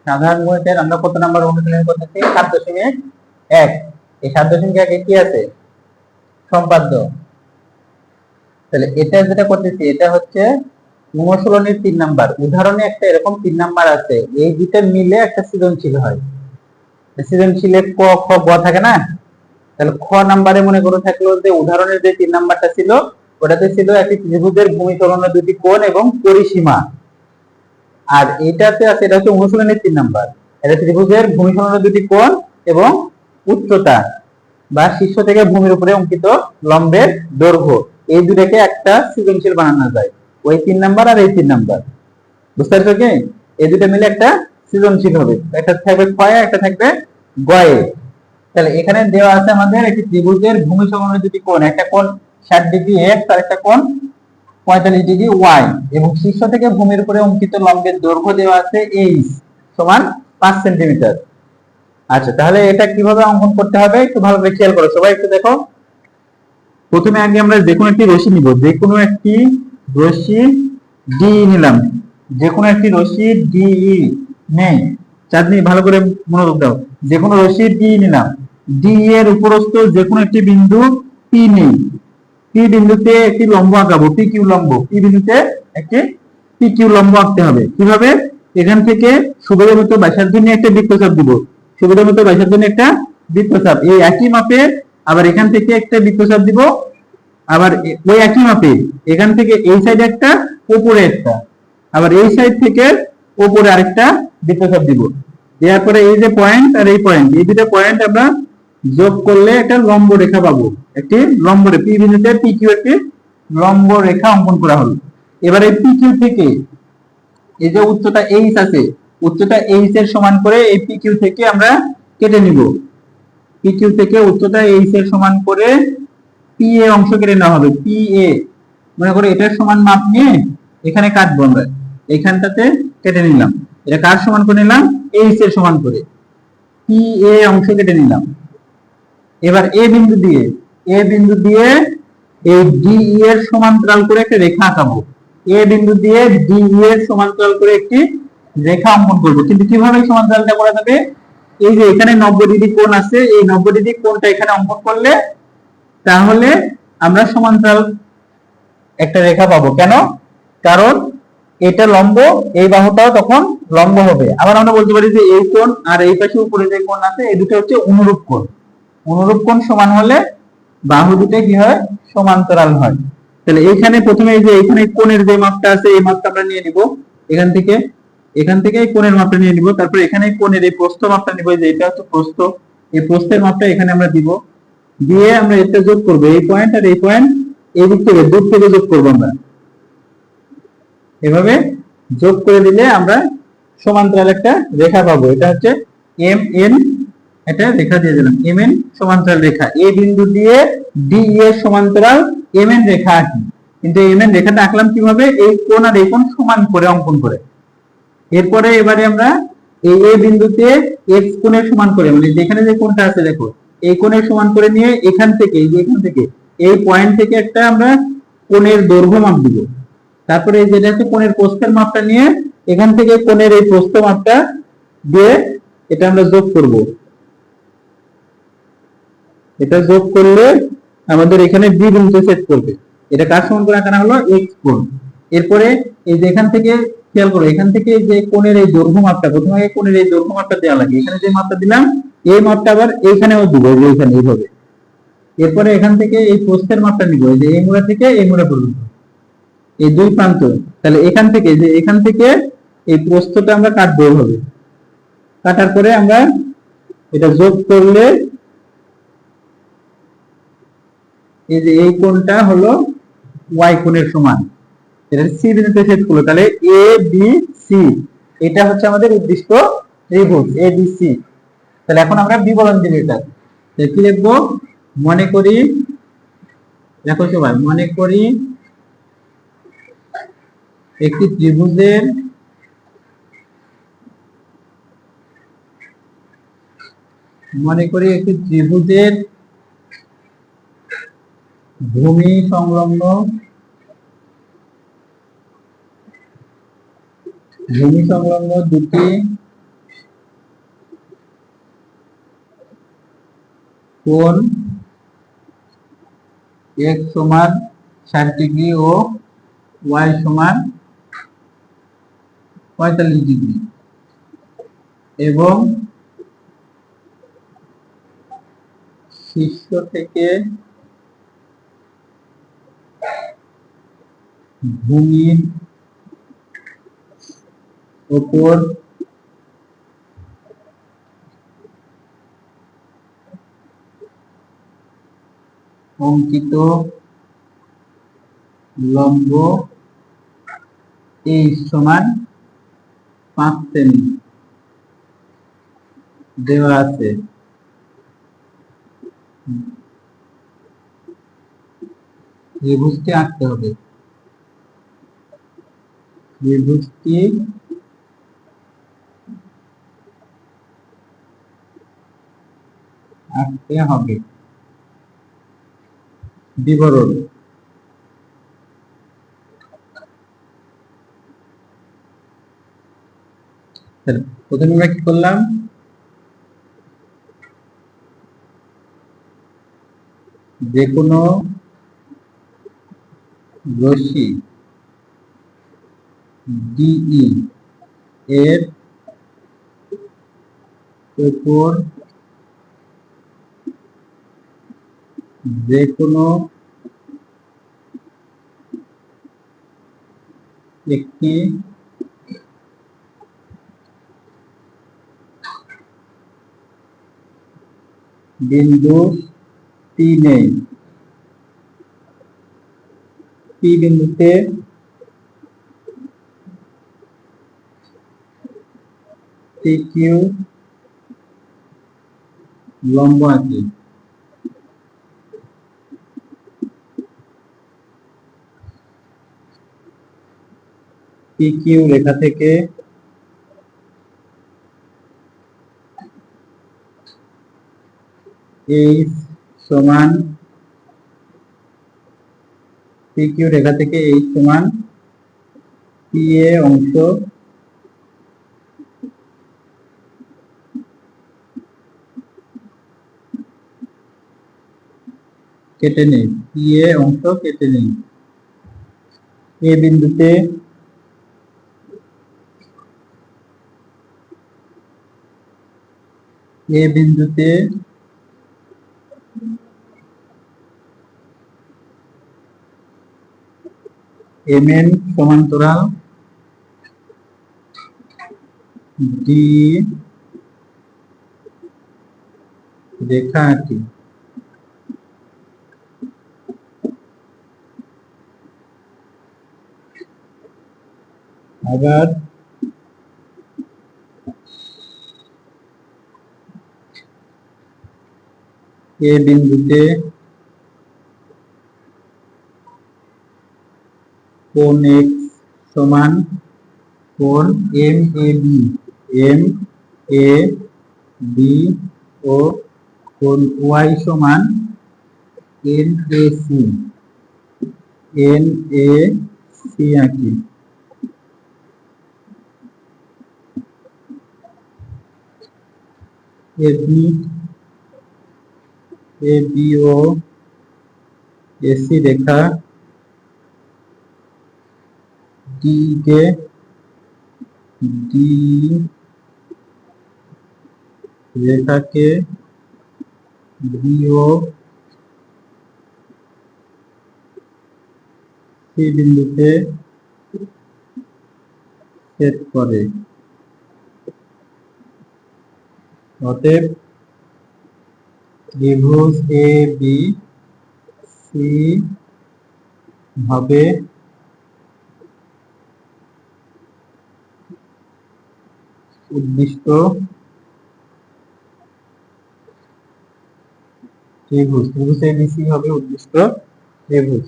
সাধারণ গণিতের আমরা কত নাম্বার অনুশীলন করতেছি? 7.1। এই 7.1 কি আছে? সম্পাদ্য। তাহলে এটা যেটা করতেছি এটা হচ্ছে অনুশীলনের 3 নাম্বার। উদাহরণে একটা এরকম 3 নাম্বার আছে, এই দুটো মিলে একটা সৃজনশীল হয়। সৃজনশীলে ক খ গ থাকে না? তাহলে খ নাম্বারে মনে করে থাকলো যে উদাহরণের যে 3 নাম্বারটা ছিল ওটাতে ছিল একটি ত্রিভুজের ভূমি চলন দুটি কোণ এবং পরিসীমা। আর এটাতে আছে, এটা হচ্ছে অনুশীলনের 3 নাম্বার। এটা ত্রিভুজের ভূমি চলন দুটি কোণ এবং উচ্চতা বা শীর্ষ থেকে ভূমির উপরে অঙ্কিত লম্বের দৈর্ঘ্য, এই দুটাকে একটা সৃজনশীল বানানো যায়। ওই 3 নাম্বার আর এই 3 নাম্বার, বুঝতে পারছো কি? এই দুটো মিলে একটা সৃজনশীল হবে। একটা থাকবে ক্ষয়ে, একটা থাকবে গয়ে। তাহলে এখানে দেওয়া আছে আমাদের একটি ত্রিভুজের ভূমি সমন্বয় দুটি কোণ, একটা কোণ 60° এক্স আর একটা কোণ 45° ওয়াই, এবং শীর্ষ থেকে ভূমির উপরে অঙ্কিত লম্বের দৈর্ঘ্য দেওয়া আছে এইচ সমান 5 সেন্টিমিটার। আচ্ছা, তাহলে এটা কিভাবে অঙ্কন করতে হবে একটু ভালো করে খেয়াল করো সবাই, একটু দেখো। প্রথমে আগে আমরা যে কোনো একটি রশ্মি নিব, যে কোনো একটি রশ্মি ডি নিলাম, যে কোনো একটি রশ্মি ডি নেই। চাঁদনি ভালো করে মনোযোগ দাও। যে কোনো রশ্মি ডি নিলাম, ডি এর উপরস্থ যে কোনো একটি বিন্দু পি নেই। পি বিন্দুতে একটি লম্ব আঁকাবো, পি কিউ লম্ব। পি বিন্দুতে একটি পি কিউ লম্ব আঁকতে হবে। কিভাবে? এখান থেকে সুবিধা মতো ব্যাসার্ধ নিয়ে একটা বৃত্তচাপ দিব, সুবিধা মতো ব্যাসার্ধ নিয়ে একটা বৃত্তচাপ, এই একই মাপে আবার এখান থেকে একটা বৃত্তচাপ দিব, আবার ওই একই মাপে এখান থেকে এই সাইডে একটা, উপরে একটা, আবার এই সাইড থেকে উপরে আরেকটা বৃত্তচাপ দিব। দেওয়ার পরে এই যে পয়েন্ট আর এই পয়েন্ট, এই দুটো পয়েন্ট আমরা যোগ করলে একটা লম্ব রেখা পাবো। একটি লম্ব রেখা, পি বিন্দুতে পি কিউ একটি লম্ব রেখা অঙ্কন করা হলো। এবারে পি কিউ থেকে এই যে উচ্চতা এইচ আছে, উচ্চতা এইচ এর সমান করে এই পি কিউ থেকে আমরা কেটে নিব। পি কিউ থেকে উচ্চতা এইচ এর সমান করে পি এ অংশ কেটে নেওয়া হবে। পি এ মনে করে এটার সমান মাপ নিয়ে এখানে কাটবো আমরা, এইখানটাতে কেটে নিলাম। এটা কার সমান করে নিলাম? এইচ এর সমান করে পি এ অংশ কেটে নিলাম। এবার এ বিন্দু দিয়ে এই ডি এর সমান্তরাল করে একটা রেখা আঁকাবো। এ বিন্দু দিয়ে ডি এর সমান্তরাল করে একটি রেখা অঙ্কন করব। কিন্তু কিভাবে সমান্তরালটা করা যাবে? এই যে এখানে 90° কোণ আছে, এই 90° কোণটা এখানে অঙ্কন করলে তাহলে আমরা সমান্তরাল একটা রেখা পাবো। কেন? কারণ এটা লম্ব, এই বাহুটাও তখন লম্ব হবে। আবার আমরা বলতে পারি যে এই কোণ আর এই পাশে উপরে যে কোণ আছে এই দুটো হচ্ছে অনুরূপ কোণ। অনুরূপ কোণ সমান হলে বাহু দুটো কি হয়? সমান্তরাল হয়। তাহলে এখানে প্রথমে এই যে এখানে কোণের যে মাপটা আছে এই মাপটা আমরা নিয়ে নিব। এখান থেকে এই কোণের মাপটা নিয়ে নিব। তারপর এখানে কোণের এই প্রস্থ মাপটা নিব, যে এটা হচ্ছে প্রস্থ, এই প্রস্থের মাপটা এখানে আমরা দিব। দিয়ে আমরা এটা যোগ করব, এই পয়েন্ট আর এই পয়েন্ট এই দিক থেকে দূর থেকে যোগ করব আমরা। এভাবে যোগ করে দিলে আমরা সমান্তরাল একটা রেখা পাবো। এটা হচ্ছে এম এন, এটা রেখা দিয়ে দিলাম এম এন সমান্তরাল রেখা। এ বিন্দু দিয়ে ডি এর সমান্তরাল এম এন রেখা আঁকি। কিন্তু এম এন রেখাটা আঁকলাম কিভাবে? এই কোণ আর এই কোণ সমান করে অঙ্কন করে। এরপরে এবারে আমরা এই এ বিন্দুতে এক্স কোণের সমান করে, মানে যেখানে যে কোণটা আছে দেখো, এই কোণের সমান করে নিয়ে এখান থেকে এই পয়েন্ট থেকে একটা আমরা কোণের দৈর্ঘ্য মাপ দিব। তারপরে এই যেটা হচ্ছে কোণের প্রস্থের মাপটা নিয়ে এখান থেকে কোণের এই প্রস্থ মাপটা দিয়ে এটা আমরা যোগ করব। এটা যোগ করলে আমাদের এখানে বি বিন্দুতে সেট করবে। এটা কার সমান করে আঁকানো হলো? এক্স কোণ। এরপরে এই যে এখান থেকে খেয়াল করো, এখান থেকে যে কোণের এই দৈর্ঘ্য মাপটা, প্রথমে এই কোণের এই দৈর্ঘ্য মাপটা দেওয়া লাগে। এখানে যে মাপটা দিলাম এই মাপটা আবার এইখানেও দিব, যে এখানে এইভাবে। এরপরে এখান থেকে এই প্রস্থের মাপটা নিব, এই যে এই মোড়া থেকে এই মোড়া পর্যন্ত, এই দুই প্রান্ত। তাহলে এখান থেকে এই প্রস্থটা আমরা কাটবো এইভাবে। কাটার পরে আমরা এটা যোগ করলে এই যে এই কোণটা হলো ওয়াই কোণের সমান। এটা সি বিন্দুতে সেট করলো। তাহলে এ বি সি, এটা হচ্ছে আমাদের উদ্দিষ্ট ত্রিভুজ এ বি সি। তাহলে এখন আমরা বিবরণ দিব এটা। কি লিখবো? মনে করি, দেখো সবাই, মনে করি একটি ত্রিভুজের ভূমি সংলগ্ন দুটি কোণ x সমান 60 ডিগ্রি ও y সমান 45 ডিগ্রি এবং শীর্ষ থেকে ভূমির উপর অঙ্কিত লম্ব h সমান 5 সেমি দেওয়া আছে। ত্রিভুজটি আঁকতে হবে। ত্রিভুজটি আঁকতে হবে। বিবরণ প্রথমে আমরা কি করলাম, যে কোনো রশ্মি ডিই এর উপর যে কোনো একটি বিন্দু পি নেই। পি বিন্দুতে PQ লম্ব আঁকি। PQ রেখা থেকে H সমান PQ রেখা থেকে H সমান PA অংশ কেটে নেই। PA অংশ কেটে নেই। A বিন্দুতে MN সমান্তরাল D রেখা আঁকি। আবার A বিন্দুতে কোণ x সমান কোণ MAB ও কোণ y সমান NAC আঁকি। AB ও AC রেখা D রেখাকে B ও C বিন্দুতে ছেদ করে। অতএব ত্রিভুজ ABC হবে উদ্দিষ্ট ত্রিভুজ। ত্রিভুজ ABC হবে উদ্দিষ্ট ত্রিভুজ।